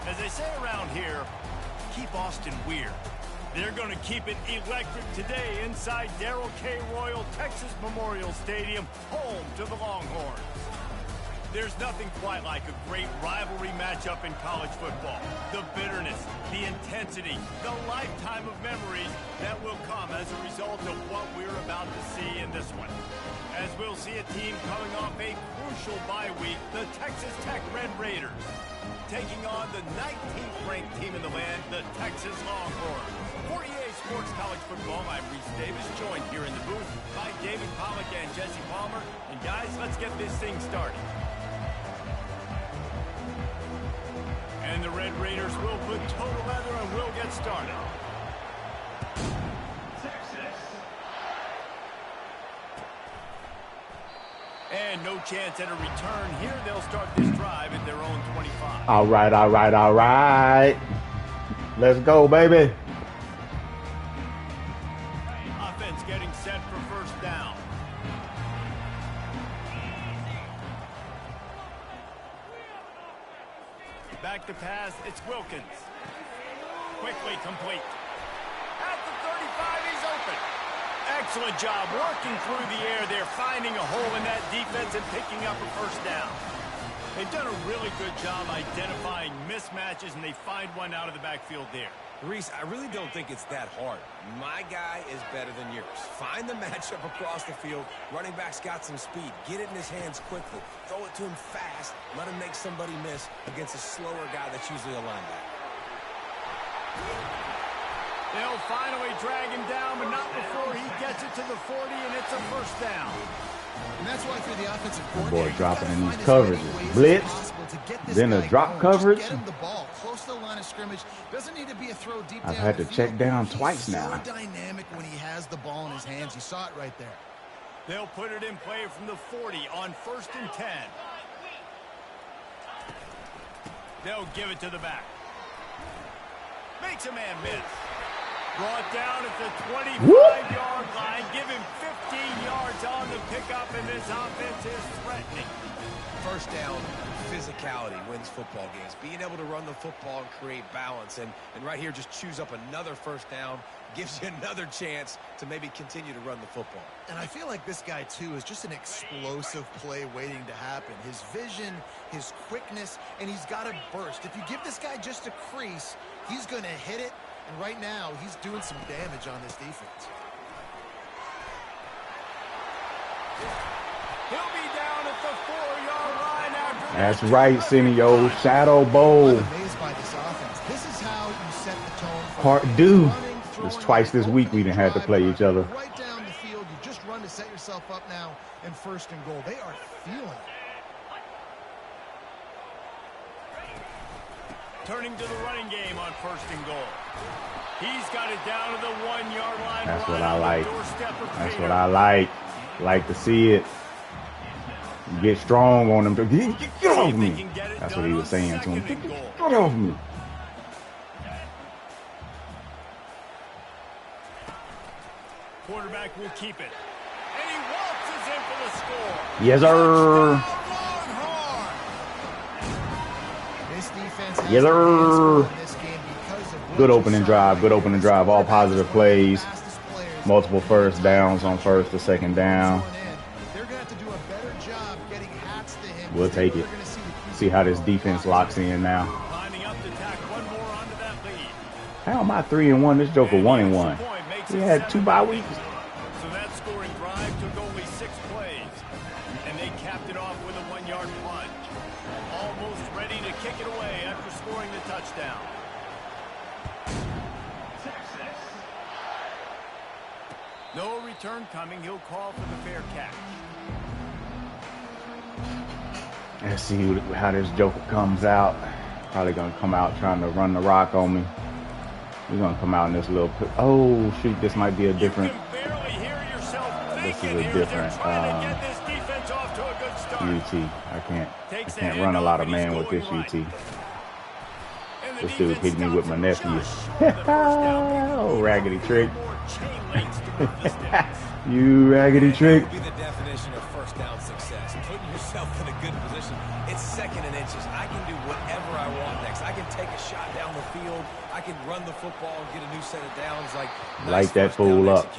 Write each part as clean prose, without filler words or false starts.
As they say around here, keep Austin weird. They're going to keep it electric today inside Darrell K. Royal Texas Memorial Stadium, home to the Longhorns. There's nothing quite like a great rivalry matchup in college football. The bitterness, the intensity, the lifetime of memories that will come as a result of what we're about to see in this one. As we'll see a team coming off a crucial bye week, the Texas Tech Red Raiders, taking on the 19th ranked team in the land, the Texas Longhorns. For EA Sports College Football, I'm Reese Davis, joined here in the booth by David Pollack and Jesse Palmer. And guys, let's get this thing started. And the Red Raiders will put total leather and we'll get started. And no chance at a return here. They'll start this drive at their own 25. All right, all right, all right. Let's go, baby. Offense getting set for first down. Back to pass, it's Wilkins. Quickly complete. At the 35, he's open. Excellent job working through the air there, finding a hole in that defense and picking up a first down. They've done a really good job identifying mismatches, and they find one out of the backfield there. Reese, I really don't think it's that hard. My guy is better than yours. Find the matchup across the field. Running back's got some speed. Get it in his hands quickly. Throw it to him fast. Let him make somebody miss against a slower guy that's usually a linebacker. They'll finally drag him down, but not before he gets it to the 40, and it's a first down. And that's why for the offensive boy dropping in these coverages. Blitz, then a drop coverage. I've had to check down twice now. So dynamic when he has the ball in his hands. You saw it right there. They'll put it in play from the 40 on 1st and 10. They'll give it to the back. Makes a man miss. Brought down at the 25-yard line. Give him 15 yards on the pickup, and this offense is threatening. First down, physicality wins football games. Being able to run the football and create balance. And right here, just choose up another first down. Gives you another chance to maybe continue to run the football. And I feel like this guy, too, is just an explosive play waiting to happen. His vision, his quickness, and he's got to burst. If you give this guy just a crease, he's going to hit it. And right now, he's doing some damage on this defense. He'll be down at the 4-yard line after. That's right, Senio. Shadow Bowl. I'm amazed by this offense. This is how you set the tone for Part due. It's twice this week we didn't have to play each other. Right down the field, you just run to set yourself up now in 1st and goal. They are feeling it. Turning to the running game on 1st and goal. He's got it down to the 1-yard line. That's what I like. That's what I like. Like to see it. Get strong on them. Get off me. That's what he was saying to him. Get off me. Quarterback will keep it. And he waltzes in for the score. Yes, sir. Yes, sir. Good opening drive. Good opening drive. All positive plays. Multiple first downs on 1st to 2nd down. We'll take it. See how this defense locks in now. How am I 3-1? This joker 1-1. We had 2 bye weeks. So that scoring drive took only 6 plays. And they capped it off with a 1-yard plunge. Almost ready to kick it away after scoring the touchdown. No return coming. He'll call for the fair catch. Let's see how this joker comes out. Probably going to come out trying to run the rock on me. We're going to come out in this little... Oh, shoot. This might be a different... This is a different UT. I can't run a lot of man with this UT. This dude hit me with my nephew. Oh, raggedy trick. You raggedy trick. Be the definition of first down success. Putting yourself in a good position. It's 2nd and inches. I can do whatever I want next. I can take a set of downs like Light that fool up.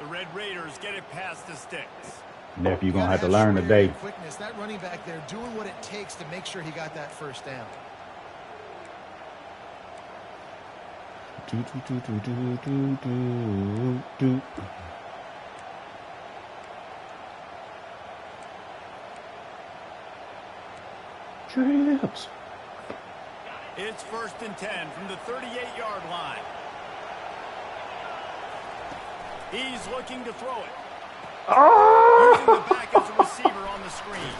The Red Raiders get it past the sticks. Nephew gonna have to learn today. Quickness, that running back there doing what it takes to make sure he got that first down. Trips. It's 1st and 10 from the 38-yard line. He's looking to throw it. Oh! Using the back as a receiver on the screen.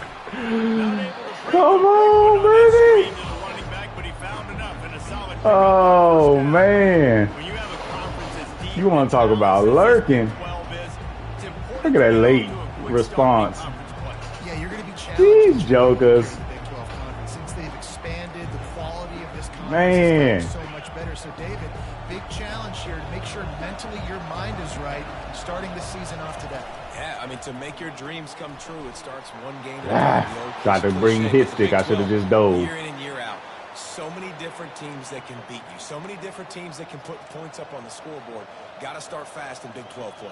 Not able to Come on, baby! to the running back, but he found enough in a solid. Oh, man. When you have a conference as deep You want to talk about lurking? Look at that late response. Yeah, you're going to be challenged. These jokers. Big 12 conference. Since they've expanded, the quality of this conference Man. is so much better. So, David, big challenge here to make sure mentally your mind is right starting the season off today. Yeah, I mean, to make your dreams come true, it starts one game at a time. Tried to bring hit stick. I should have just dove. Year in and year out. So many different teams that can beat you. So many different teams that can put points up on the scoreboard. Got to start fast in Big 12 play.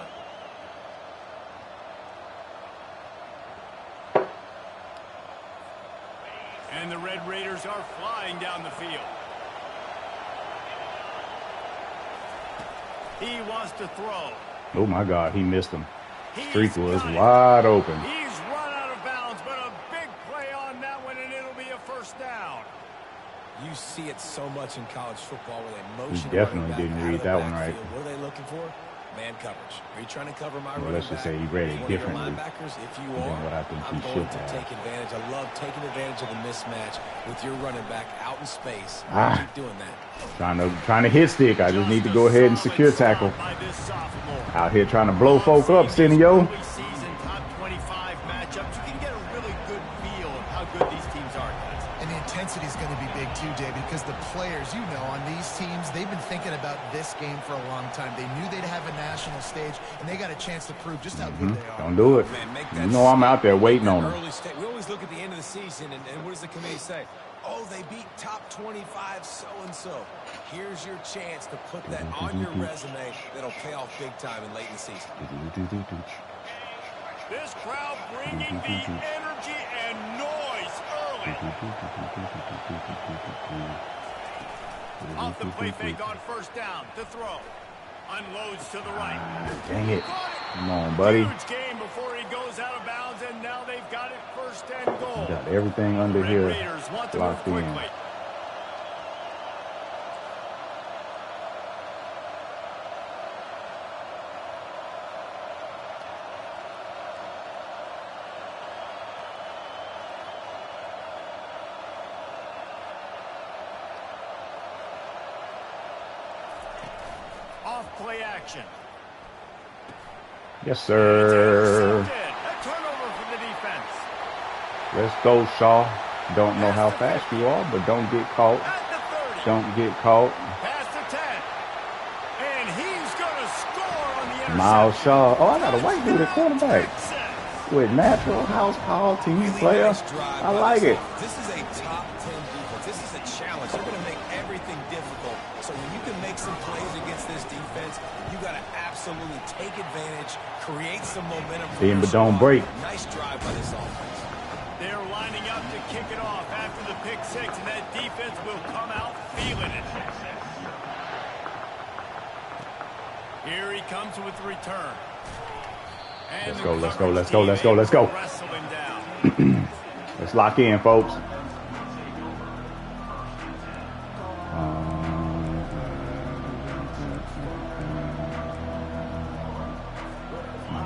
And the Red Raiders are flying down the field. He wants to throw. Oh, my God. He missed him. He's Streak was got it. wide open. He's run out of bounds, but a big play on that one, and it'll be a first down. You see it so much in college football where they motion. He definitely didn't read that one right. What are they looking for? Man coverage. Are you trying to cover my running Let's just back? say he read it One of your differently linebackers? If you than are, what I think he I'm should going to have. take advantage. I love taking advantage of the mismatch with your running back out in space. Keep doing that. Trying to hit stick. I just need to go ahead and secure tackle. Out here trying to blow folk up, Cineo. Season top 25 matchups. You can get a really good feel of how good these teams are, guys. And the intensity is going to be big too, David, because the players, you know, on these teams, they've been thinking about this game for a long time. They knew they'd have a national stage, and they got a chance to prove just how good they are. Don't do it. You know I'm out there waiting on him. We always look at the end of the season, and what does the committee say? Oh, they beat top 25 so-and-so. Here's your chance to put that on your resume that'll pay off big time and late in the season. This crowd bringing the energy and noise early. Off the play fake on first down to throw. Unloads to the right. Dang it. Come on, buddy. Huge game before he goes out of bounds, and now they've got it 1st and goal. Got everything under Red here Raiders want to move locked in. quickly. Off play action. Yes, sir. A turnover for the defense. Let's go, Shaw. Don't know how fast you are, but don't get caught. At the 30. Don't get caught. Past the 10. And he's going to score on the interception. Miles Shaw. Oh, I got a white dude at quarterback. With natural house power, team player. I like it. This is a top 10 defense. This is a challenge. They're going to make everything difficult. So when you can make some plays against this defense, you got to absolutely take advantage, create some momentum. But don't break. Nice drive by this offense. They're lining up to kick it off after the pick six, and that defense will come out feeling it. Here he comes with the return. And Let's go. Wrestle him down. Let's lock in, folks.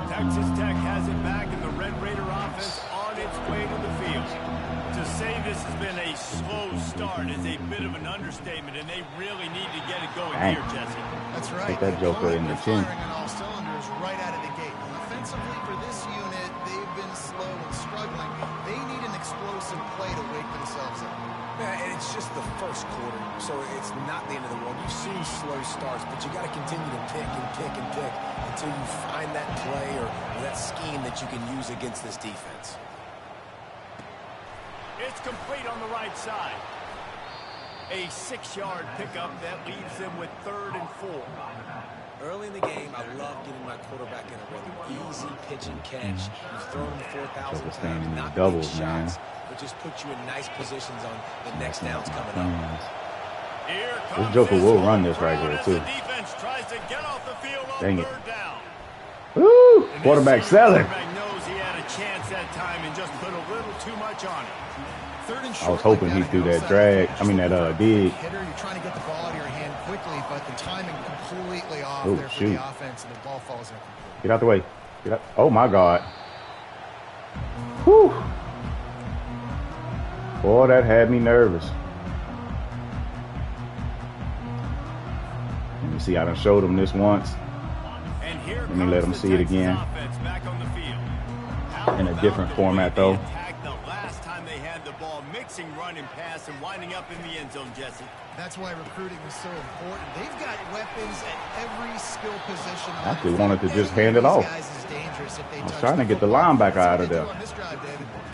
Texas Tech has it back, and the Red Raider offense on its way to the field. To say this has been a slow start is a bit of an understatement, and they really need to get it going here, Jesse. That's right. Hit that joker in the chin. Firing on all cylinders right out of the gate. Offensively for this unit, they've been slow and struggling. They need an explosive play to wake themselves up. Yeah, and it's just the first quarter, so it's not the end of the world. You've seen slow starts, but you got to continue to pick until you find that play or that scheme that you can use against this defense. It's complete on the right side. A 6-yard pickup that leaves them with 3rd and 4. Early in the game, I love getting my quarterback in a rhythm. Easy pitch and catch. You've thrown him 4,000 times. Not doubles, big shots, but just put you in nice positions on the next downs coming up. This Joker will run this right here, too. Dang it. Woo! Quarterback selling. Knows he had a chance that time and just put a little too much on it. I was hoping he'd do that drag. I mean, that dig. Hitter, you're trying to get the ball out of your hand quickly, but the timing completely off there for the offense, and the ball falls incomplete. Get out the way. Get out. Oh, my God. Whew. Boy, that had me nervous. Let me see. I done showed him this once. Let me let him see it again. In a different format, though. Mixing run and pass and winding up in the end zone, Jesse. That's why recruiting is so important. They've got weapons at every skill position. I actually wanted to just hand it off. I was trying to get the linebacker out of there.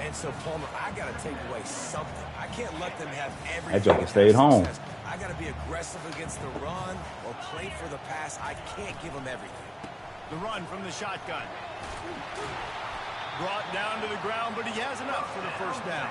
And so, Palmer, I got to take away something. I can't let them have everything. That joker stayed home. I got to be aggressive against the run or play for the pass. I can't give them everything. The run from the shotgun. Brought down to the ground, but he has enough for the 1st down.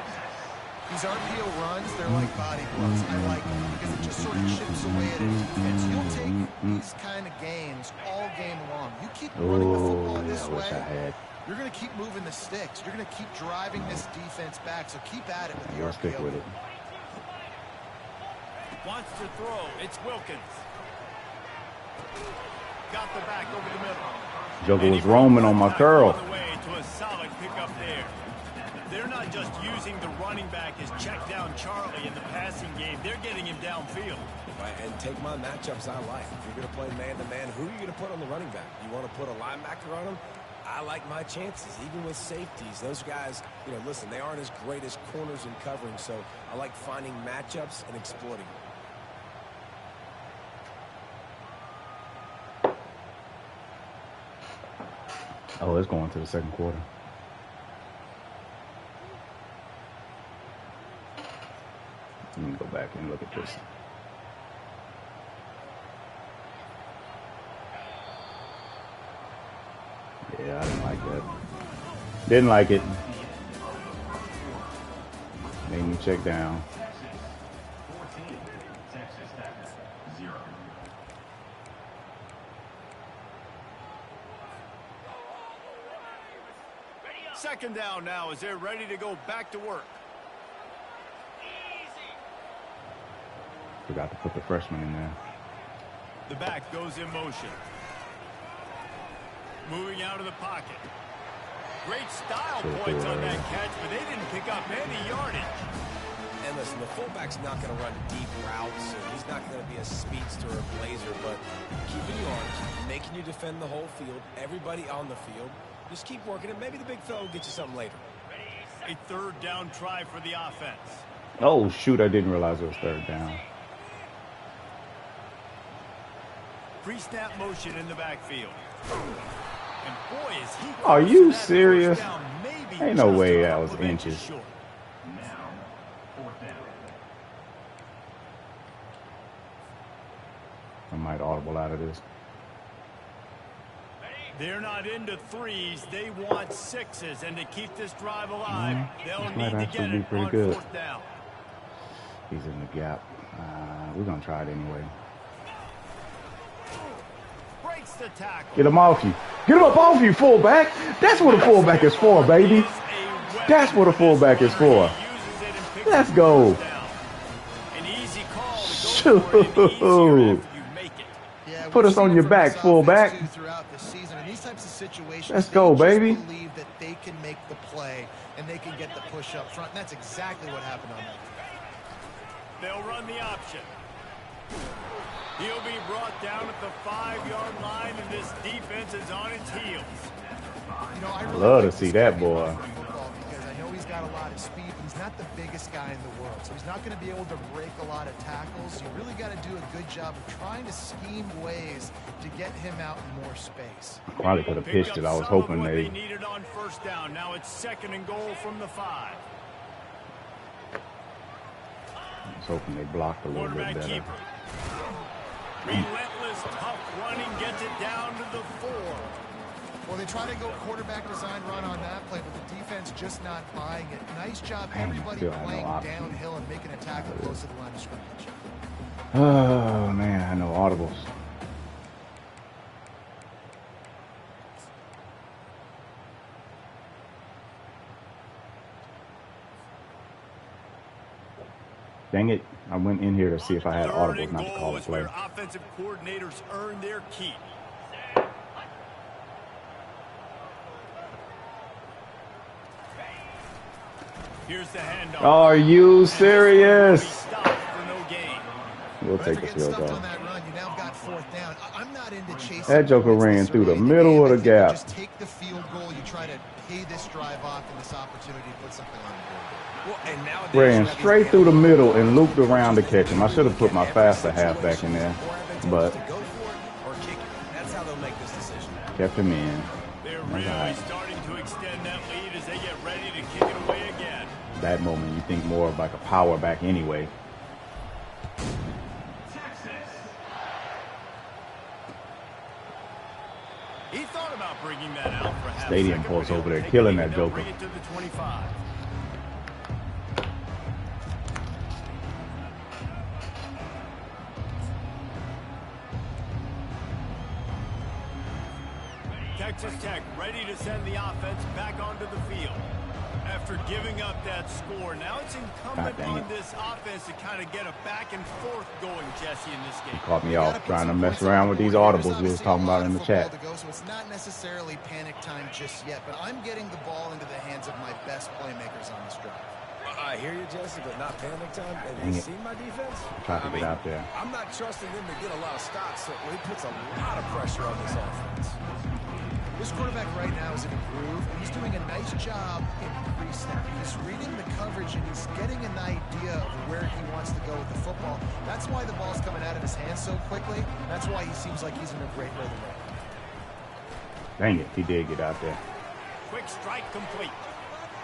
These RPO runs, they're like body blows. I like them because it just sort of chips away at a defense. You'll take these kind of gains all game long. You keep running the football this way, you're going to keep moving the sticks. You're going to keep driving this defense back, so keep at it with the RPO. Stick with it. Wants to throw. It's Wilkins. Got the back over the middle. Joker was roaming on my curl. On the way to a solid pickup there. They're not just using the running back as check down Charlie in the passing game. They're getting him downfield. Right, and take my matchups I like. If you're going to play man-to-man, who are you going to put on the running back? You want to put a linebacker on him? I like my chances, even with safeties. Those guys, you know, listen, they aren't as great as corners in covering, so I like finding matchups and exploiting. Oh, it's going to the 2nd quarter. Let me go back and look at this. Yeah, I didn't like that. Didn't like it. Made me check down. Second down now as they're ready to go back to work. Forgot to put the freshman in there. The back goes in motion. Moving out of the pocket. Great style points on that catch, but they didn't pick up any yardage. And listen, the fullback's not going to run deep routes, and he's not going to be a speedster or blazer, but keeping you honest, making you defend the whole field, everybody on the field. Just keep working it. Maybe the big fella will get you something later. A 3rd down try for the offense. Oh, shoot, I didn't realize it was 3rd down. Pre-snap motion in the backfield. And boy, is he... Are you serious? Ain't no way that was inches. I might audible out of this. They're not into 3s. They want 6s. And to keep this drive alive, they'll need to get it on 4th down. He's in the gap. We're going to try it anyway. Breaks the tackle. Get him off you. Get him up off you, fullback. That's what a fullback is for, baby. That's what a fullback is for. Let's go. An easy call to go for it, and easier after you make it. Yeah, put us on your back, fullback. Throughout the season, in these types of situations, let's go, baby. Believe that they can make the play and they can get the push up front. And that's exactly what happened on that. They'll run the option. He'll be brought down at the 5-yard line, and this defense is on its heels. You know, I really love to see that boy. Because I know he's got a lot of speed, but he's not the biggest guy in the world, so he's not going to be able to break a lot of tackles. You really got to do a good job of trying to scheme ways to get him out in more space. Probably could have pitched it. I was hoping they needed on 1st down. Now it's 2nd and goal from the 5. I was hoping they blocked a little bit better. Keeper. Relentless, tough running gets it down to the 4. Well, they try to go quarterback design run on that play, but the defense just not buying it. Nice job, everybody playing downhill and making a tackle close to the line of scrimmage. Oh, man, I know audibles. Dang it. I went in here to see if I had audibles not to call the play. Offensive coordinators earn their keep. Here's the handoff. Are you serious? We'll take the field goal. That joker ran through the middle of the gap. Just take the field goal. You try to pay this drive off and this opportunity to put something on the board. Ran straight through the middle and looped around to catch him. I should have put my faster halfback in there, but kept him in. They're really starting to extend that lead as they get ready to kick it away again. That moment, you think more of like a power back anyway. He thought about bringing that out for half. Stadium pulse over there, killing that joker. Bring it to the 25. Texas Tech ready to send the offense back onto the field. After giving up that score, now it's incumbent on this offense to kind of get a back and forth going, Jesse, in this game. He caught me off trying to mess around with these audibles we was talking about in the chat. So it's not necessarily panic time just yet, but I'm getting the ball into the hands of my best playmakers on this drive. I hear you, Jesse, but not panic time. Have you seen my defense? Try to get out there. I'm not trusting them to get a lot of stops, so it puts a lot of pressure on this offense. This quarterback right now is in a groove, and he's doing a nice job in pre-snap. He's reading the coverage, and he's getting an idea of where he wants to go with the football. That's why the ball's coming out of his hands so quickly. That's why he seems like he's in a great rhythm right now. Dang it, he did get out there. Quick strike complete.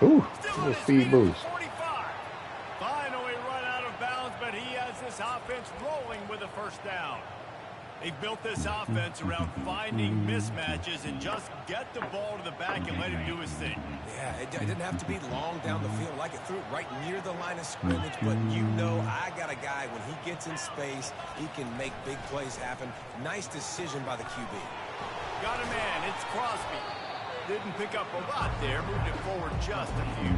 Ooh, little speed boost. 45. Finally run out of bounds, but he has this offense rolling with a first down. They built this offense around finding mismatches and just get the ball to the back and let him do his thing. Yeah, it didn't have to be long down the field. Like it threw it right near the line of scrimmage, but you know I got a guy, when he gets in space, he can make big plays happen. Nice decision by the QB. Got a man, it's Crosby. Didn't pick up a lot there, moved it forward just a few.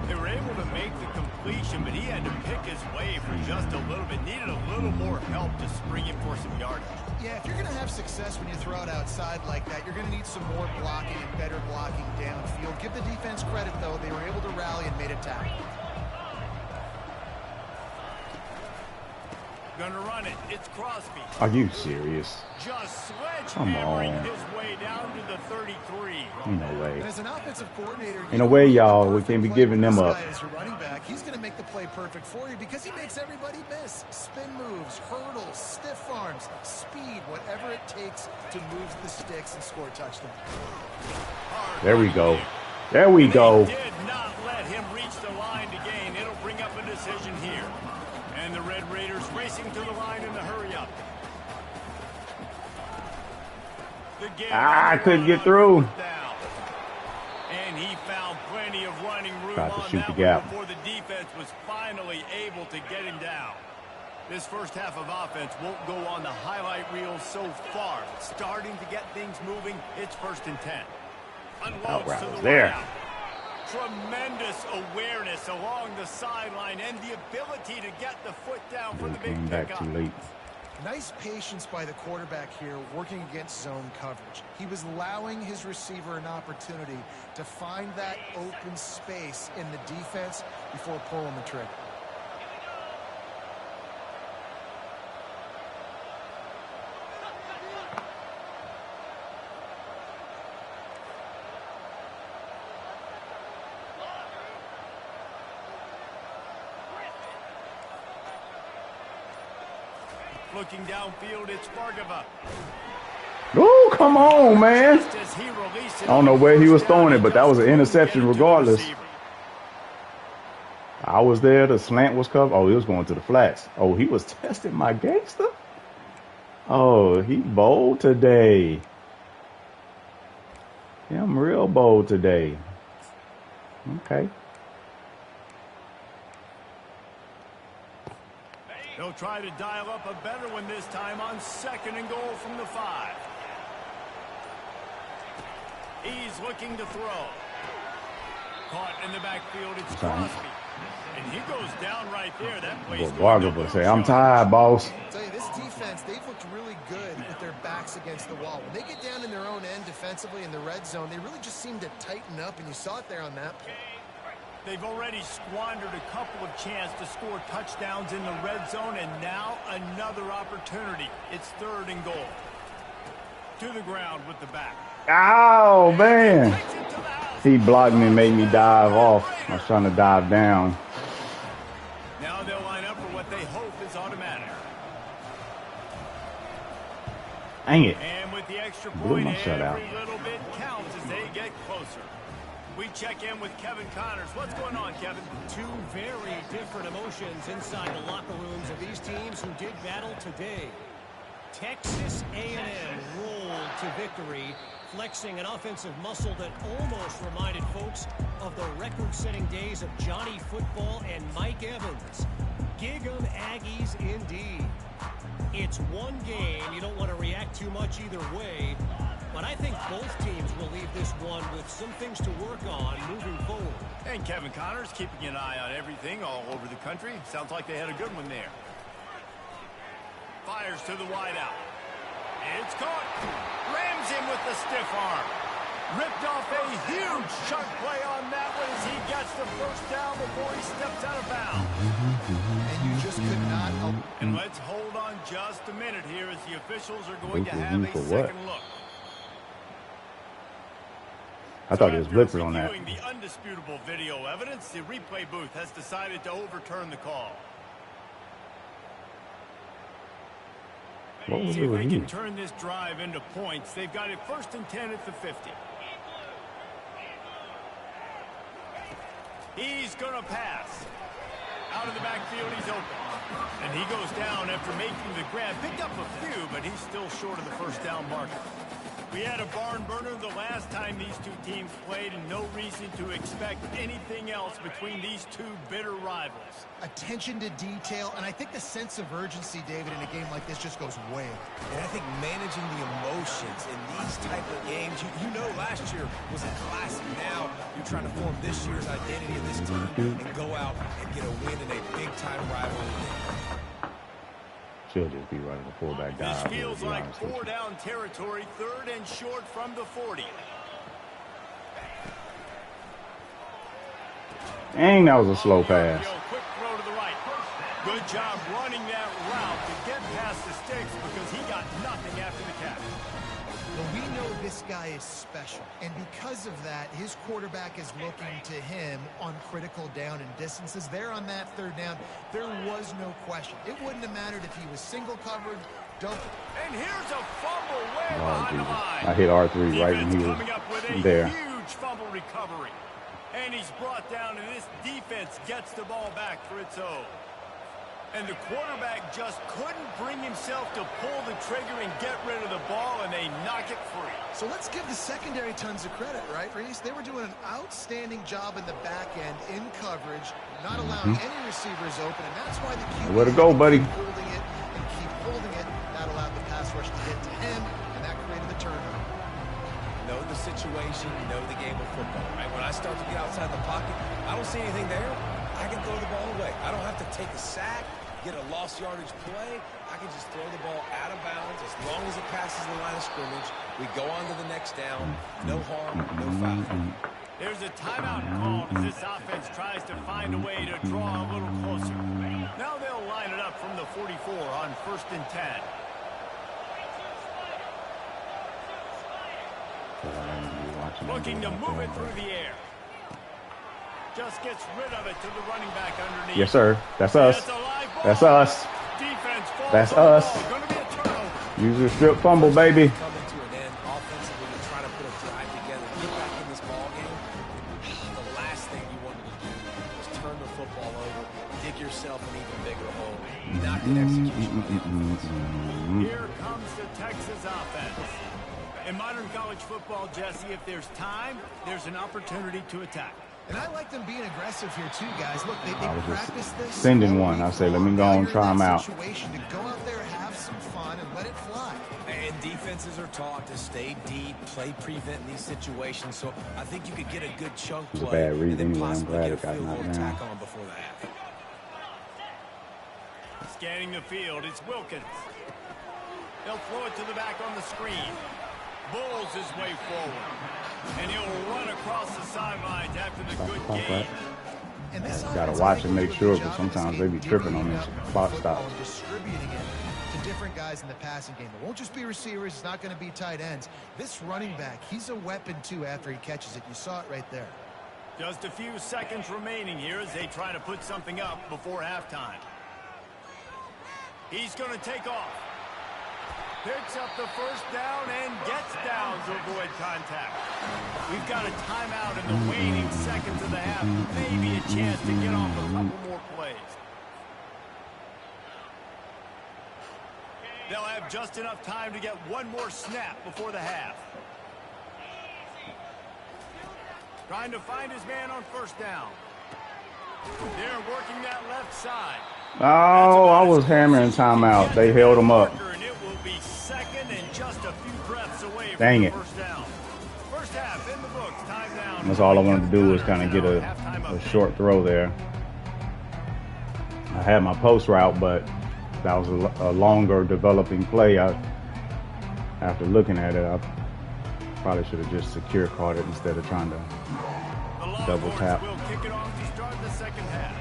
They were able to make the completion, but he had to pick his way for just a little bit. Needed a little more help to spring him for some yardage. Yeah, if you're going to have success when you throw it outside like that, you're going to need some more blocking and better blocking downfield. Give the defense credit, though. They were able to rally and made a tackle. Gonna run it. It's Crosby. Are you serious? Just sledgehammering his way down to the 33. Ain't no way. And as an offensive coordinator, in a way, y'all, we can't be giving them up. As your running back, he's going to make the play perfect for you because he makes everybody miss. Spin moves, hurdles, stiff arms, speed, whatever it takes to move the sticks and score a touchdown. There we go. There we go. They did not let him reach the line to gain. It'll bring up a decision here. And the Red Raiders racing to the line in the hurry-up. I couldn't get through. And he found plenty of running room Tried to on shoot that the gap. one before the defense was finally able to get him down. This first half of offense won't go on the highlight reel so far. Starting to get things moving. It's 1st and 10. Unloads to the there. out. Tremendous awareness along the sideline and the ability to get the foot down for the big came back pickup. too late. Nice patience by the quarterback here, working against zone coverage. He was allowing his receiver an opportunity to find that open space in the defense before pulling the trigger. Looking downfield, it's Bargava. Oh, come on, man. I don't know where he was throwing it, but that was an interception regardless. I was there. The slant was covered. Oh, he was going to the flats. Oh, he was testing my gangster. Oh, he bold today. Yeah, I'm real bold today. Okay. They'll try to dial up a better one this time on 2nd and goal from the 5. He's looking to throw. Caught in the backfield, it's Crosby. And he goes down right there. That plays Barger will say, I'm tired, boss. I'll tell you, this defense, they've looked really good with their backs against the wall. When they get down in their own end defensively in the red zone, they really just seem to tighten up, and you saw it there on that play. They've already squandered a couple of chances to score touchdowns in the red zone, and now another opportunity. It's 3rd and goal. To the ground with the back. Oh, man. He blocked me and made me dive off. I was trying to dive down. Now they'll line up for what they hope is automatic. Dang it. And with the extra Blew point, my shutout. every little bit counts as they get closer. We check in with Kevin Connors. What's going on, Kevin? Two very different emotions inside the locker rooms of these teams who did battle today. Texas A&M rolled to victory, flexing an offensive muscle that almost reminded folks of the record-setting days of Johnny Football and Mike Evans. Gig 'em Aggies indeed. It's one game. You don't want to react too much either way, but I think both teams will leave this one with some things to work on moving forward. And Kevin Connors keeping an eye on everything all over the country. Sounds like they had a good one there. Fires to the wideout. It's caught. Rams him with the stiff arm. Ripped off a huge chunk play on that one as he gets the first down before he steps out of bounds. And you just could not help. And let's hold on just a minute here as the officials are going to have a second look. I thought he was blitzing on that. Reviewing the undisputable video evidence, the replay booth has decided to overturn the call. What was See it if with they you? can turn this drive into points. They've got it 1st and 10 at the 50. He's going to pass. Out of the backfield, he's open. And he goes down after making the grab. Picked up a few, but he's still short of the first down marker. We had a barn burner the last time these two teams played, and no reason to expect anything else between these two bitter rivals. Attention to detail, and I think the sense of urgency, David, in a game like this just goes way up. And I think managing the emotions in these type of games, you know last year was a classic. Now you're trying to form this year's identity of this team and go out and get a win in a big-time rivalry. Should just be running the fullback dive. This feels like 4-down territory, 3rd and short from the 40. Dang, that was a slow pass. Quick throw to the right. Good job running that route to get past the sticks because he got nothing after the catch. Well, we know this guy is special, and because of that, his quarterback is looking to him on critical down and distances. There on that 3rd down, there was no question. It wouldn't have mattered if he was single covered, double. And here's a fumble way behind the line. I hit R3 right when he was coming up with a there. Huge fumble recovery. And he's brought down, and this defense gets the ball back for its own. And the quarterback just couldn't bring himself to pull the trigger and get rid of the ball, and they knock it free. So let's give the secondary tons of credit, right, Reese? They were doing an outstanding job in the back end in coverage, not allowing any receivers open, and that's why the QB Way to go, buddy. keep holding it and keep holding it. That allowed the pass rush to get to him, and that created the turnover. Know the situation, know the game of football, right? When I start to get outside the pocket, I don't see anything there. I can throw the ball away. I don't have to take a sack, get a lost yardage play. I can just throw the ball out of bounds as long as it passes the line of scrimmage. We go on to the next down. No harm, no foul. There's a timeout called as this offense tries to find a way to draw a little closer. Now they'll line it up from the 44 on 1st and 10. Looking to move it through the air. Just gets rid of it to the running back underneath. Yes, sir. That's us. That's us. Defense falls That's on the us. ball. Gonna be a turnover. Use your strip fumble, baby. Coming to an end offensively to try to put a drive together, get back in this ball game. The last thing you wanted to do was turn the football yourself an even bigger hole. Not good execution. Here comes the Texas offense. In modern college football, Jesse, if there's time, there's an opportunity to attack. And I like them being aggressive here too, guys. Look, they practice this. Sending one. I say, let me go and try them out. Situation to go out there, have some fun, and let it fly. And defenses are taught to stay deep, play prevent in these situations. So I think you could get a good chunk It was a play. bad read And then anyway. I'm possibly glad get it got a field goal knocked tack down. on before the half. Scanning the field, it's Wilkins. They'll throw it to the back on the screen. Bulls his way forward. And he'll run across the sidelines after the good game. And this Gotta offense, watch I and think, make will sure, do a good because job sometimes of they be tripping on divvying this out clock the football stops. and distributing it to different guys in the passing game. It won't just be receivers. It's not going to be tight ends. This running back, he's a weapon, too, after he catches it. You saw it right there. Just a few seconds remaining here as they try to put something up before halftime. He's going to take off. Picks up the first down and gets down to avoid contact. We've got a timeout in the waning seconds of the half. Maybe a chance to get off a couple more plays. They'll have just enough time to get one more snap before the half. Trying to find his man on first down. They're working that left side. Oh, I was hammering timeout. They held him up. And it will be second and just a few breaths away from Dang the it. first down. First half in the books, time down. That's all I wanted to do was kind of get a short throw there. I had my post route, but that was a longer developing play. After looking at it, I probably should have just secure caught it instead of trying to double tap. Will kick it off to start the second half.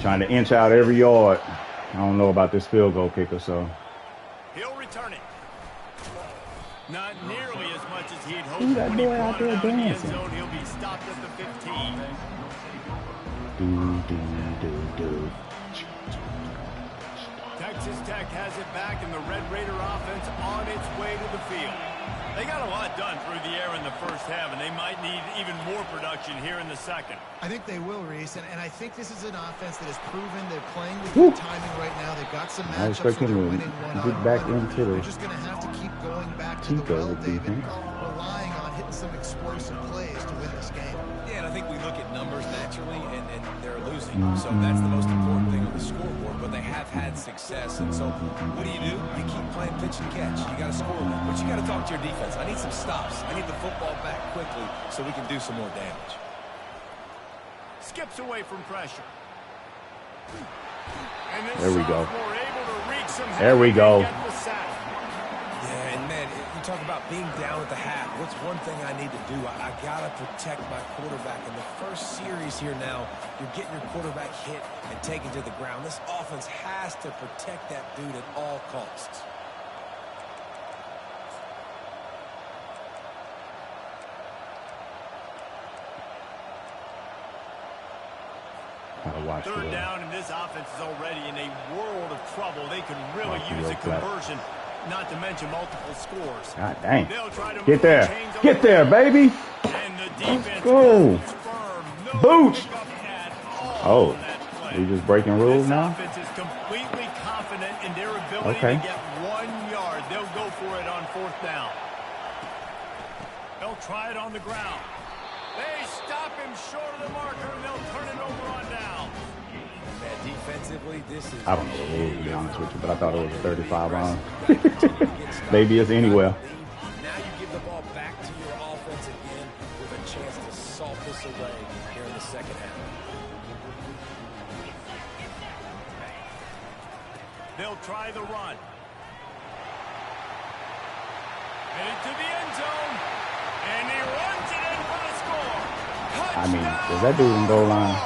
Trying to inch out every yard. I don't know about this field goal kicker, so. He'll return it. Not nearly as much as he'd hoped. Ooh, that When he boy out brought it there out in the end dancing. zone, he'll be stopped at the 15. Texas Tech has it back, and the Red Raider offense on its way to the field. They got a lot done through the air in the first half, and they might need even more production here in the second. I think they will, Reese, and I think this is an offense that has proven they're playing with good timing right now. They've got some I matchups expect where they're him to winning get back one-on-one. into They're the just going to have to keep going back to the Chico well, with David, defense. relying on hitting some explosive plays to win this game. Yeah, and I think we look at numbers naturally, and they're losing. So that's the most important thing on the scoreboard. But they have had success, and so what do? You keep playing pitch and catch. You got to score, but you got to talk to your defense. I need some stops. I need the football back quickly so we can do some more damage. Skips away from pressure. And this There we go. sophomore able to reach some There we go. get the sack. Yeah, and man, you talk about being down at the half. What's one thing I need to do? I got to protect my quarterback. In the first series here now, you're getting your quarterback hit and taken to the ground. This offense has to protect that dude at all costs. Gotta watch for Third the down, and this offense is already in a world of trouble. They could really Watch the use a road flat. conversion, not to mention multiple scores. God dang. They'll try to Get move the there. chains on Get the there, ground. baby. And the defense go. is firm. No Boots. pickup at all Oh, on that play. we just breaking rules This now? offense is completely confident in their ability Okay. to get 1 yard. They'll go for it on fourth down. They'll try it on the ground. They stop him short of the marker, and they'll turn it over on down. Man, defensively, this is... I don't know the rules, to be honest with you, but I thought it was 35 on. Maybe it's anywhere. Now you give the ball back to your offense again with a chance to salt this away here in the second half. They'll try the run. Headed to the end zone. And he runs it in for the score. I mean, is that dude in goal line?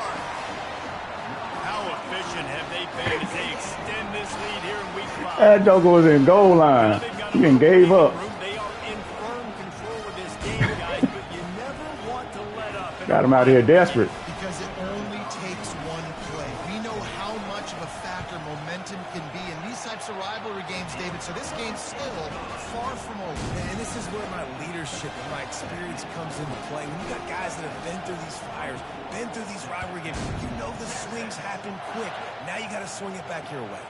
How efficient have they been as they extend this lead here in week 5? That joker was in goal line. He done gave up. They are in firm control of this game, guys, but you never want to let up. Got him out here desperate. Because it only takes one play. We know how much of a factor momentum can be in these types of rivalry games, David. So this game's still far from over. And this is where my leadership and my experience comes into play. When you got guys that have been through these fires, been through these rivalry games, you know the swings happen quick. Now you got to swing it back your way.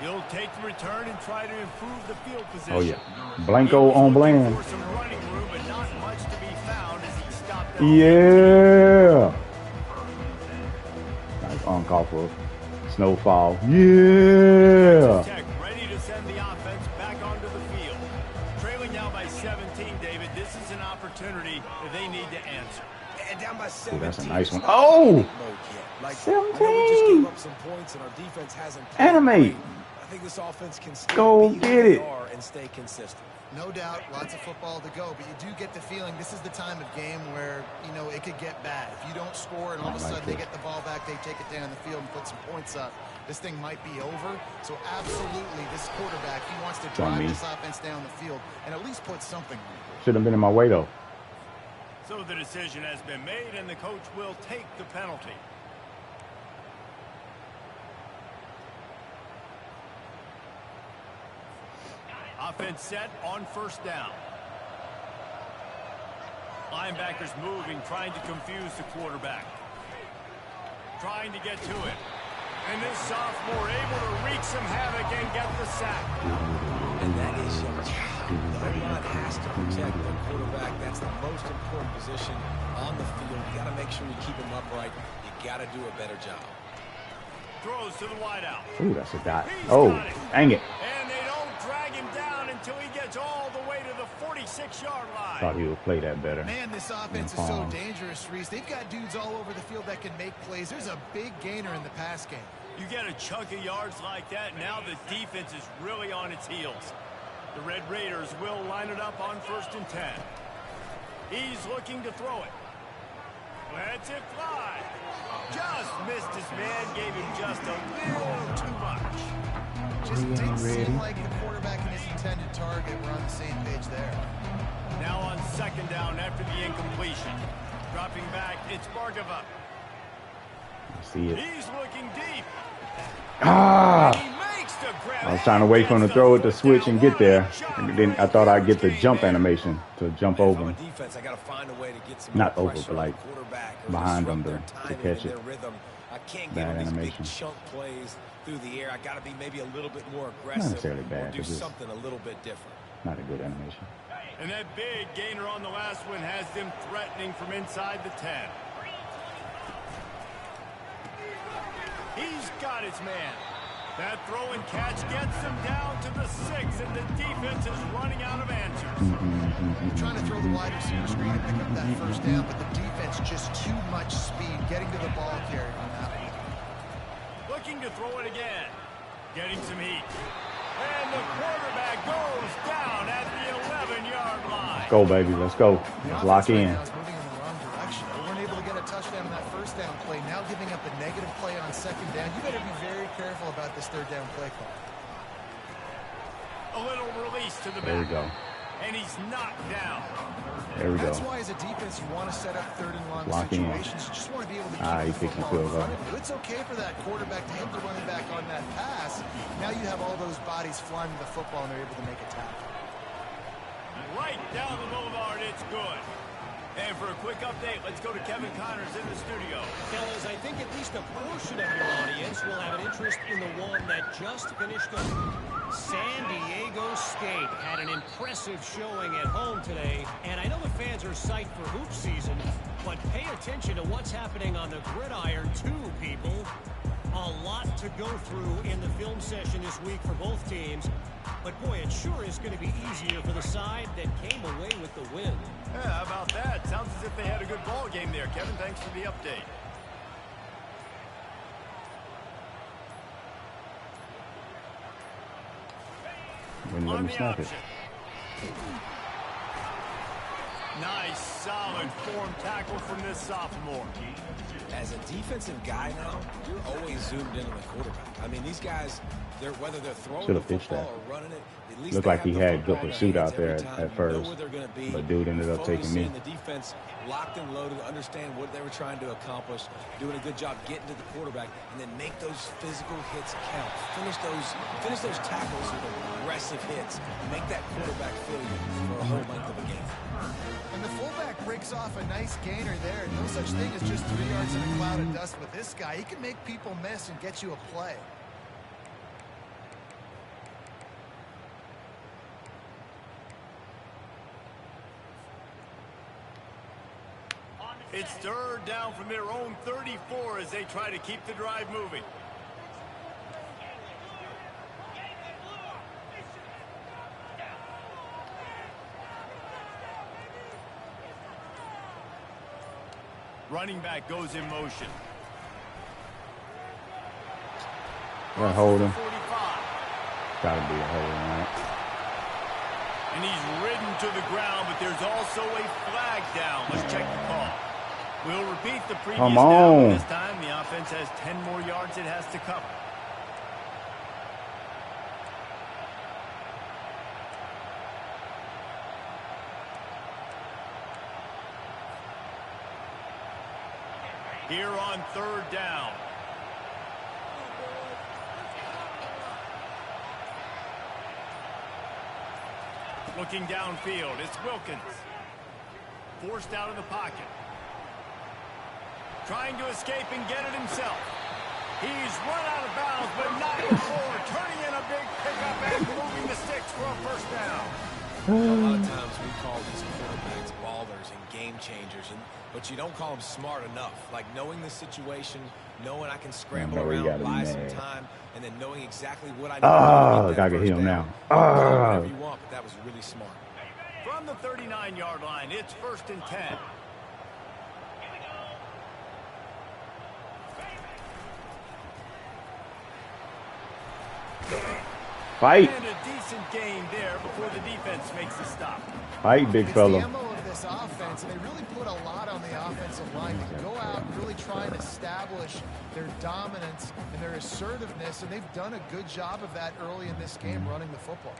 He'll take the return and try to improve the field position. Oh, yeah. Blanco on Bland. For some running room, but not much to be found as he stopped. Yeah. Nice uncalled for snowfall. Yeah. Tech ready to send the offense back onto the field. Trailing now by 17, David. This is an opportunity that they need to answer. And down by 17. Ooh, that's a nice one. Oh! Like, 17. I know we just gave up some points and our defense hasn't played Animate. great. I think this offense can still Go be get who they it. are and stay consistent. No doubt, lots of football to go, but you do get the feeling this is the time of game where, you know, it could get bad. If you don't score and all of a sudden they get the ball back, they take it down the field and put some points up, this thing might be over. So absolutely, this quarterback, he wants to drive this offense down the field and at least put something on it. Should have been in my way, though. So the decision has been made, and the coach will take the penalty. Offense set on first down. Linebackers moving, trying to confuse the quarterback. Trying to get to it. And this sophomore able to wreak some havoc and get the sack. And that is your job. The line has to protect the quarterback. That's the most important position on the field. You got to make sure you keep him upright. You got to do a better job. Throws to the wideout. Ooh, that's a dot. Oh, dang it. And they don't drag him down until he gets all the way to the 46-yard line. Thought he would play that better. Man, this offense is so dangerous, Reese. They've got dudes all over the field that can make plays. There's a big gainer in the pass game. You get a chunk of yards like that, now the defense is really on its heels. The Red Raiders will line it up on 1st and 10. He's looking to throw it. Lets it fly. Just missed his man, gave him just a little too much. Just didn't seem like the quarterback and his intended target were on the same page there. Now on 2nd down after the incompletion. Dropping back, it's Bargava. See it. He's looking deep. Ah! He makes the grab. I was trying to wait for him to throw it to switch and get there. And then I thought I'd get the jump animation to jump over him. Defense, I got to find a way to get some Not over, pressure but like on the quarterback behind or him disrupt to their catch timing it. and their rhythm. I can't Bad get these animation. big chunk plays through the air. I got to be maybe a little bit more Not aggressive necessarily bad. or do It's just something a little bit different. not a good animation. And that big gainer on the last one has them threatening from inside the 10. He's got his man. That throw and catch gets them down to the 6, and the defense is running out of answers. They're trying to throw the wide receiver screen and pick up that 1st down, but the defense just too much speed getting to the ball carrier on that one. Looking to throw it again. Getting some heat. And the quarterback goes down at the 11-yard line. Let's go, baby. Let's go. Let's lock in. Right now is moving in the wrong direction. They weren't able to get a touchdown on that 1st down play. Now giving up a negative play on 2nd down. You better be very careful about this 3rd down play call. A little release to the back. There we go. And he's knocked down. There we go. That's why as a defense you want to set up 3rd and long Lock in. situations. You just want to be able to He keep picked the his football in field front of you. It's okay for that quarterback to hit the running back on that pass. Now you have all those bodies flying to the football and they're able to make a tackle. Right down the boulevard, it's good. And for a quick update, let's go to Kevin Connors in the studio. Fellas, I think at least a portion of your audience will have an interest in the one that just finished up. San Diego State had an impressive showing at home today, and I know the fans are psyched for hoop season, but pay attention to what's happening on the gridiron too, people. A lot to go through in the film session this week for both teams, but boy, it sure is going to be easier for the side that came away with the win. Yeah, how about that? Sounds as if they had a good ball game there. Kevin, thanks for the update. Wouldn't let On me the snap it. option. Nice, solid form tackle from this sophomore. As a defensive guy now, you're always zoomed in on the quarterback. I mean, these guys, whether they're throwing the football or running it, at least Looked like he had good pursuit out there at first, but dude ended up taking me. The defense locked and loaded, understand what they were trying to accomplish, doing a good job getting to the quarterback, and then make those physical hits count. Finish those tackles with aggressive hits. Make that quarterback feel you for a whole length of a picks off a nice gainer there. No such thing as just 3 yards in a cloud of dust with this guy. He can make people miss and get you a play. It's third down from their own 34 as they try to keep the drive moving. Running back goes in motion. They're holding. Gotta be a hold, right? And he's ridden to the ground, but there's also a flag down. Let's check the call. We'll repeat the previous down. This time the offense has 10 more yards it has to cover. Here on third down. Looking downfield, it's Wilkins. Forced out of the pocket. Trying to escape and get it himself. He's run out of bounds, but not before. Turning in a big pickup and moving the sticks for a first down. A lot of times we call these quarterbacks ballers and game changers, but you don't call them smart enough. Like knowing the situation, knowing I can scramble around, buy some time, and then knowing exactly what I need to do. Gotta hit him now. Whatever you want, but that was really smart. From the 39-yard line, it's 1st and 10. Fight. And a decent game there before the defense makes the stop. Fight, big fella. It's the MO of this offense, and they really put a lot on the offensive line to go out and really try and establish their dominance and their assertiveness, and they've done a good job of that early in this game running the football.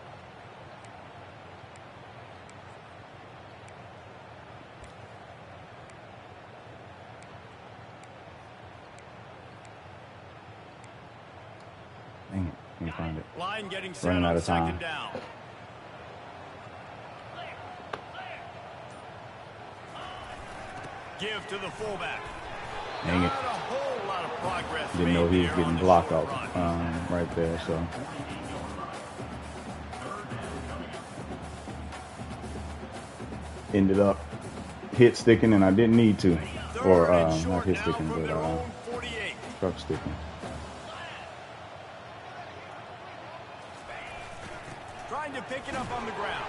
Dang it. Can't find it. Line getting set Running out on of time. second down. Give to the fullback. Dang it. Not a whole lot of progress. Didn't know he was made getting there blocked on the off short run. right there, so. Ended up hit sticking, and I didn't need to. Or not hit sticking, but truck sticking. Trying to pick it up on the ground.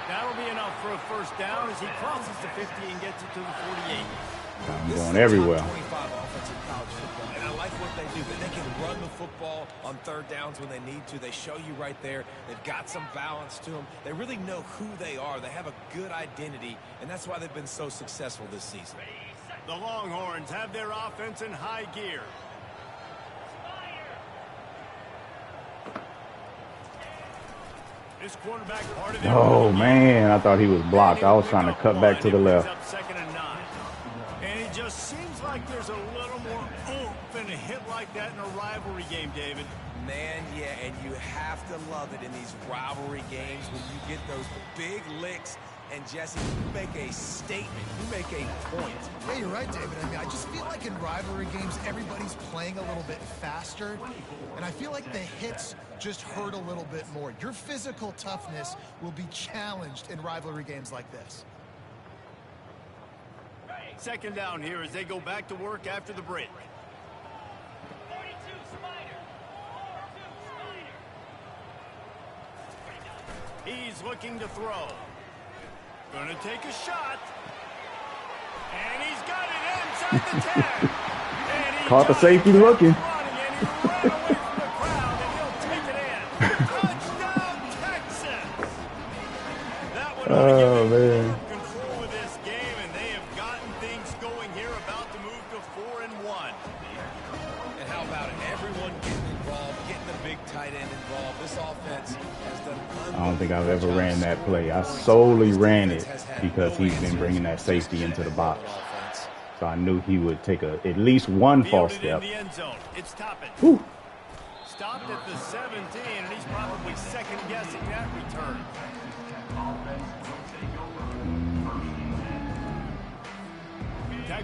That'll be enough for a first down as he crosses the 50 and gets it to the 48. I'm going everywhere. 25 offensive college football, and I like what they do. They can run the football on third downs when they need to. They show you right there. They've got some balance to them. They really know who they are. They have a good identity, and that's why they've been so successful this season. The Longhorns have their offense in high gear. This quarterback part of Oh, man. I thought he was blocked. I was trying to cut back to the left. Second and 9. And it just seems like there's a little more oomph in a hit like that in a rivalry game, David. Man, yeah, and you have to love it in these rivalry games when you get those big licks. And, Jesse, you make a statement. You make a point. Yeah, you're right, David. I mean, I just feel like in rivalry games, everybody's playing a little bit faster. And I feel like the hits just hurt a little bit more. Your physical toughness will be challenged in rivalry games like this. Second down here as they go back to work after the break. He's looking to throw. Gonna take a shot. And he's got it inside the 10. And he Caught the safety looking. Running, and he ran away from the crowd, and he'll take it in. Touchdown, Texas! That one Oh, man. control of this game, and they have gotten things going here, about to move to 4-1. And how about it? Everyone getting involved, getting the big tight end involved. This offense has done. I don't think I've ever ran that play. I solely ran it because he's been bringing that safety into the box. So I knew he would take at least one false step. In the end zone. It's Toppin. Whew. Stopped at the 17, and he's probably second-guessing that return.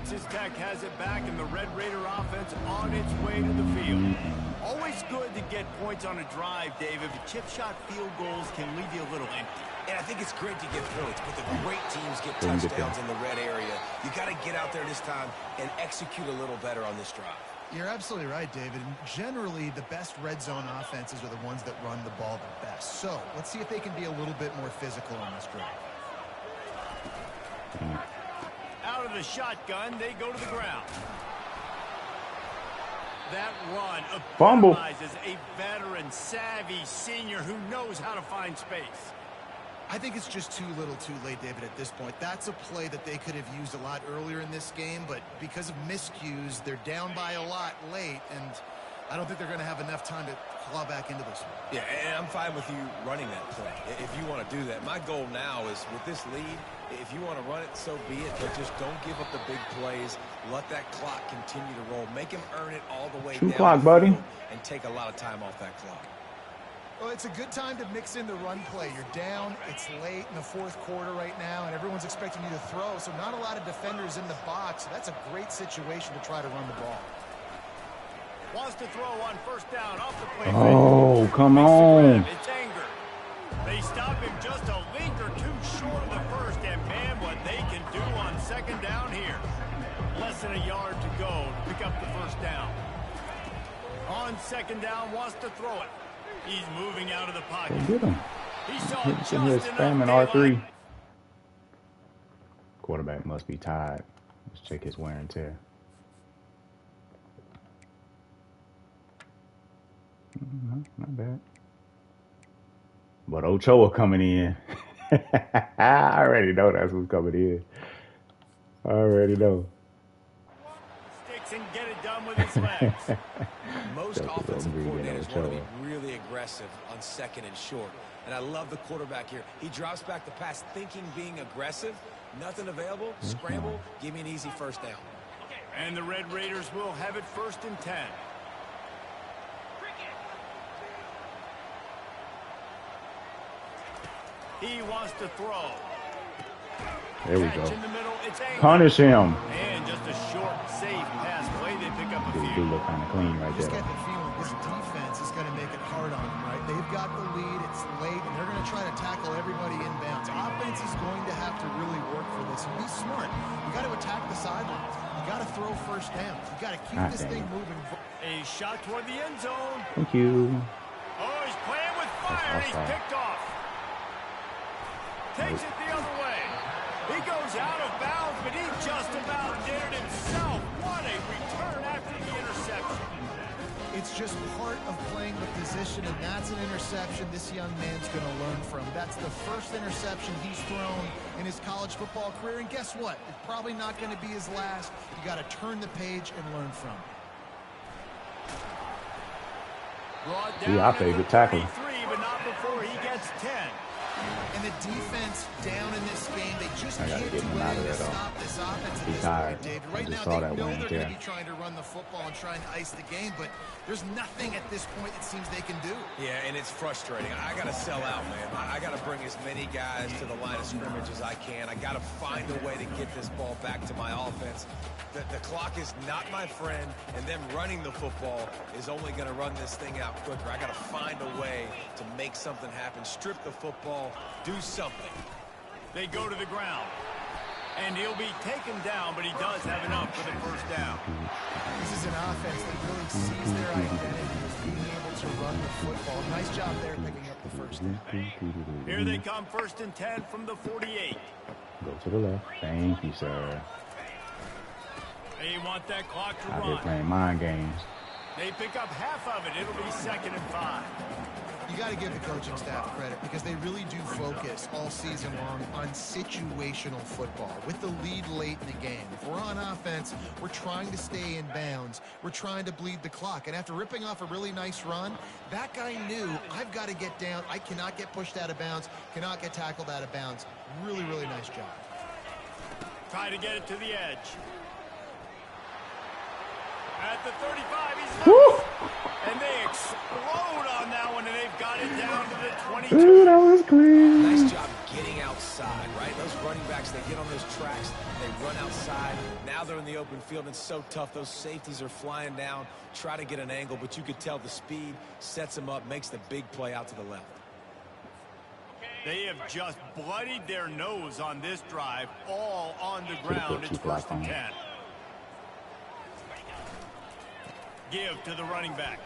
Texas Tech has it back, and the Red Raider offense on its way to the field. Always good to get points on a drive, David, but chip shot field goals can leave you a little empty. And I think it's great to get points, but the great teams get touchdowns in the red area. You got to get out there this time and execute a little better on this drive. You're absolutely right, David. And generally, the best red zone offenses are the ones that run the ball the best. So let's see if they can be a little bit more physical on this drive. Out of the shotgun, they go to the ground. That run epitomizes a veteran, savvy senior who knows how to find space. I think it's just too little too late, David, at this point. That's a play that they could have used a lot earlier in this game, but because of miscues, they're down by a lot late, and I don't think they're going to have enough time to claw back into this one. Yeah, and I'm fine with you running that play if you want to do that. My goal now is with this lead, if you want to run it, so be it, but just don't give up the big plays. Let that clock continue to roll. Make him earn it all the way down clock, buddy, and take a lot of time off that clock. Well, it's a good time to mix in the run play. You're down, it's late in the fourth quarter right now, and everyone's expecting you to throw, so not a lot of defenders in the box. So that's a great situation to try to run the ball. Wants to throw on first down off the play. Oh, come on. It's anger. They stop him just a link or two short of the first, and man, what they can do on second down here. Less than a yard to go to pick up the first down. On second down, wants to throw it. He's moving out of the pocket. Get him. He saw He's just spamming R3. Quarterback must be tired. Let's check his wear and tear. Not bad. But Ochoa coming in. I already know that's who's coming in. I already know. Sticks and get it done with his legs. Most offensive coordinators want to be really aggressive on second and short. And I love the quarterback here. He drops back the pass thinking being aggressive. Nothing available. Scramble. Give me an easy first down. And the Red Raiders will have it 1st and 10. He wants to throw. There we go. In the middle, it's punish him. And just a short, safe pass play. They pick up a few. Do look kind of clean right Just there. get the feeling this defense is going to make it hard on them, right? They've got the lead. It's late, and they're going to try to tackle everybody inbounds. Offense is going to have to really work for this. And be smart. You got to attack the sidelines. You got to throw first down. You got to keep this thing moving. A shot toward the end zone. Thank you. Oh, he's playing with fire. He's picked off. Takes it the other way. He goes out of bounds, but he just about did it himself. What a return after the interception. It's just part of playing the position, and that's an interception this young man's going to learn from. That's the first interception he's thrown in his college football career, and guess what? It's probably not going to be his last. You got to turn the page and learn from it. Brought down Yeah, I think good tackle. But not before he gets 10. And the defense down in this game, they just can't get do him out of anything to there, though. stop this offense at He's this tired. point, David. I Right just now, saw they that know wear and they're going to tear. be trying to run the football and trying to ice the game, but there's nothing at this point it seems they can do. Yeah, and it's frustrating. I got to sell out, man. I got to bring as many guys to the line of scrimmage as I can. I got to find a way to get this ball back to my offense. The clock is not my friend, and them running the football is only going to run this thing out quicker. I got to find a way to make something happen, strip the football, do something. They go to the ground. And he'll be taken down, but he does have enough for the first down. This is an offense that really sees their identity as being able to run the football. Nice job there picking up the first down. Here they come 1st and 10 from the 48. Go to the left. Thank you, sir. They want that clock to Out here run. playing mind games. They pick up half of it. It'll be 2nd and 5. You got to give the coaching staff credit because they really do focus all season long on situational football with the lead late in the game. If we're on offense, we're trying to stay in bounds. We're trying to bleed the clock. And after ripping off a really nice run, that guy knew I've got to get down. I cannot get pushed out of bounds, cannot get tackled out of bounds. Really, really nice job. Try to get it to the edge. At the 35, he's loose. And they explode on that one, and they've got it down to the 22. Ooh, that was clean. Nice job getting outside, right? Those running backs, they get on those tracks, they run outside. Now they're in the open field, and it's so tough. Those safeties are flying down, try to get an angle, but you could tell the speed sets them up, makes the big play out to the left. They have just bloodied their nose on this drive, all on the ground. It's 1st and 10. Give to the running back.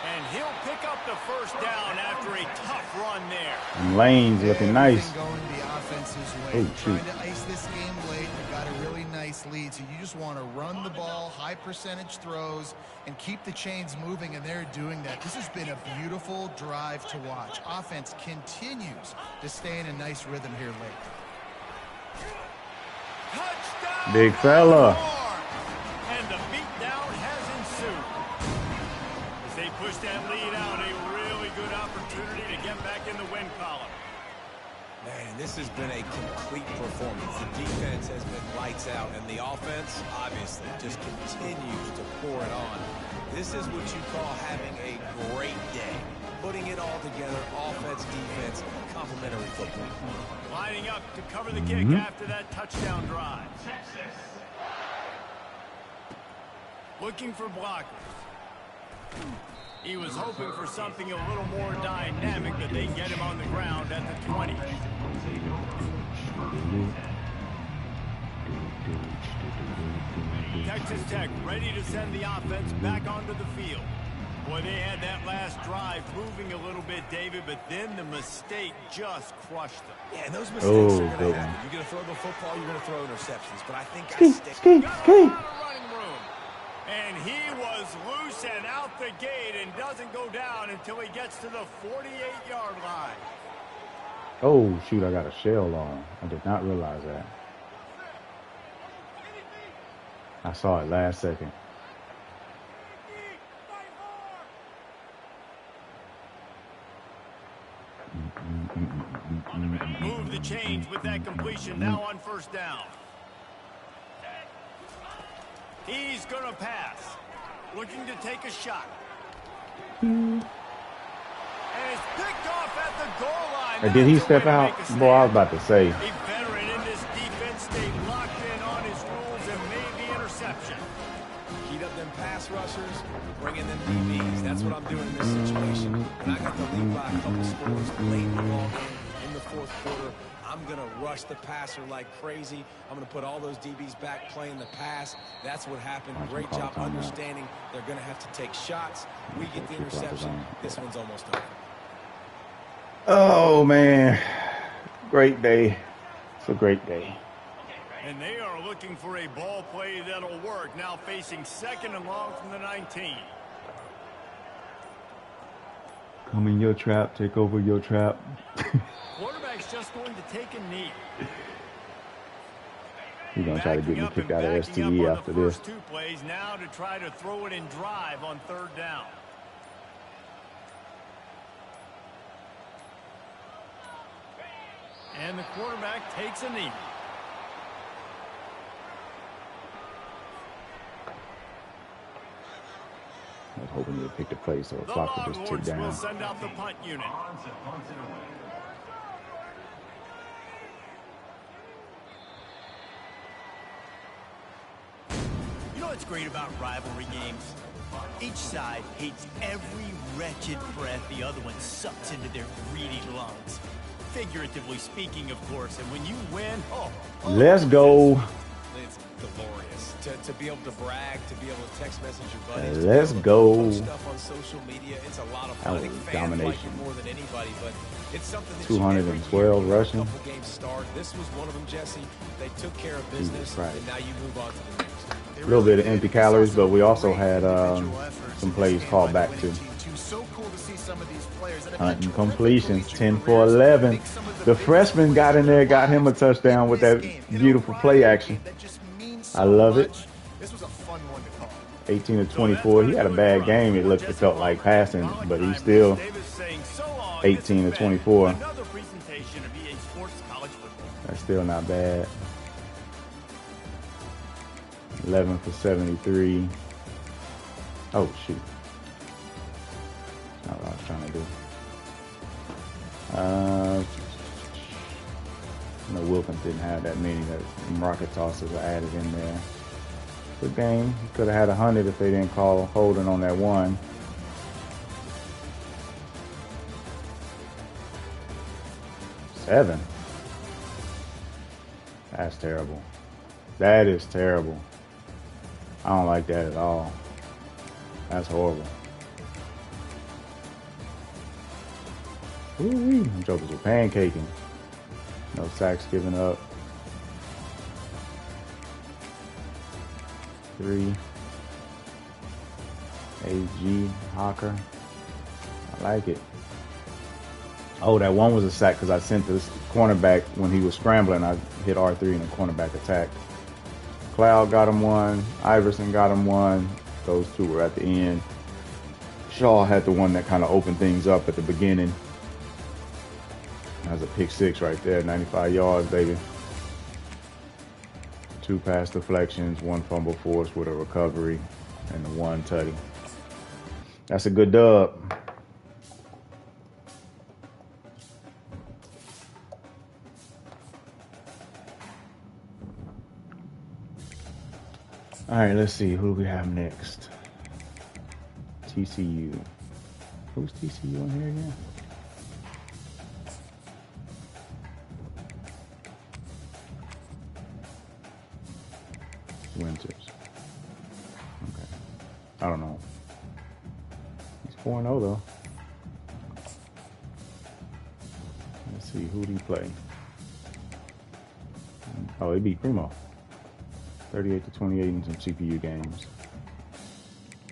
And he'll pick up the 1st down after a tough run there. And Lane's looking nice. Going the offense's way. Oh, shoot. Trying to ice this game late. They've got a really nice lead. So you just want to run the ball, high percentage throws, and keep the chains moving, and they're doing that. This has been a beautiful drive to watch. Offense continues to stay in a nice rhythm here late. Touchdown! Big fella. And the beatdown has ensued. As they push that lead out, a really good opportunity to get back in the win column. Man, this has been a complete performance. The defense has been lights out, and the offense, obviously, just continues to pour it on. This is what you call having a great day. Putting it all together, offense, defense, complementary football. Lining up to cover the kick after that touchdown drive. Looking for blockers. He was hoping for something a little more dynamic, but they get him on the ground at the 20. Texas Tech ready to send the offense back onto the field. Boy, they had that last drive moving a little bit, David, but then the mistake just crushed them. Yeah, and those mistakes are going to happen. You're going to throw the football, you're going to throw interceptions, but I think running room. And he was loose and out the gate and doesn't go down until he gets to the 48-yard line. Oh, shoot, I got a shell on. I did not realize that. I saw it last second. Move the chains with that completion now on 1st down. He's going to pass. Looking to take a shot. And it's picked off at the goal line. Or did he step out? Boy, I was about to say. A veteran in this defense stayed locked in on his rules and made the interception. Heat up them pass rushers, bring in them DBs. That's what I'm doing in this situation. When I got the lead by a couple scores late in the ball game in the 4th quarter, I'm going to rush the passer like crazy. I'm going to put all those DBs back playing the pass. That's what happened. Great job understanding they're going to have to take shots. We get the interception. This one's almost over. Oh, man. Great day. It's a great day. And they are looking for a ball play that'll work. Now facing 2nd and long from the 19. Come in your trap. Take over your trap. Quarterback's just going to take a knee. He's going to try to get me kicked out of STE after this. 2 plays now to try to throw it in drive on 3rd down. And the quarterback takes a knee. I was hoping he would pick the play so the clock could just tick down. Will send out the punt unit. You know what's great about rivalry games? Each side hates every wretched breath the other one sucks into their greedy lungs. Figuratively speaking, of course, and when you win, let's go. It's glorious to be able to brag, to be able to text message your buddies. Let's go. Stuff on social media. It's a lot of fun. I think fans domination. like it more than anybody, but it's something that 212 rushing. A couple games start. This was one of them, Jesse. They took care of business, and now you move on to the next. A little bit of empty calories, but we also had some plays called back too. Hunting completions, 10 for 11. The freshman got in there, got him a touchdown with that beautiful play action. I love it. 18 to 24. He had a bad game. It felt like passing, but he's still 18 to 24. That's still not bad. 11 for 73. Oh shoot. That's not what I was trying to do. No, Wilkins didn't have that many. That rocket tosses were added in there. Good game. He could have had 100 if they didn't call holding on that one. Seven. That's terrible. That is terrible. I don't like that at all. That's horrible. Ooh-wee. Jokers were pancaking. No sacks given up. 3. AG Hawker. I like it. Oh, that one was a sack because I sent this cornerback when he was scrambling. I hit R3 in the cornerback attack. Cloud got him one. Iverson got him one. Those two were at the end. Shaw had the one that kind of opened things up at the beginning. That's a pick 6 right there. 95 yards, baby. 2 pass deflections, 1 fumble force with a recovery, and the 1 tutty. That's a good dub. All right, let's see. Who do we have next? TCU. Who's TCU on here again? Winters. Okay. I don't know. He's 4-0 though. Let's see. Who do he play? Oh, he beat Primo. 38-28 in some CPU games.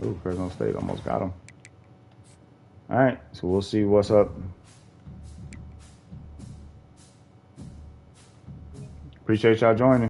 Oh, Fresno State almost got him. All right, so we'll see what's up. Appreciate y'all joining.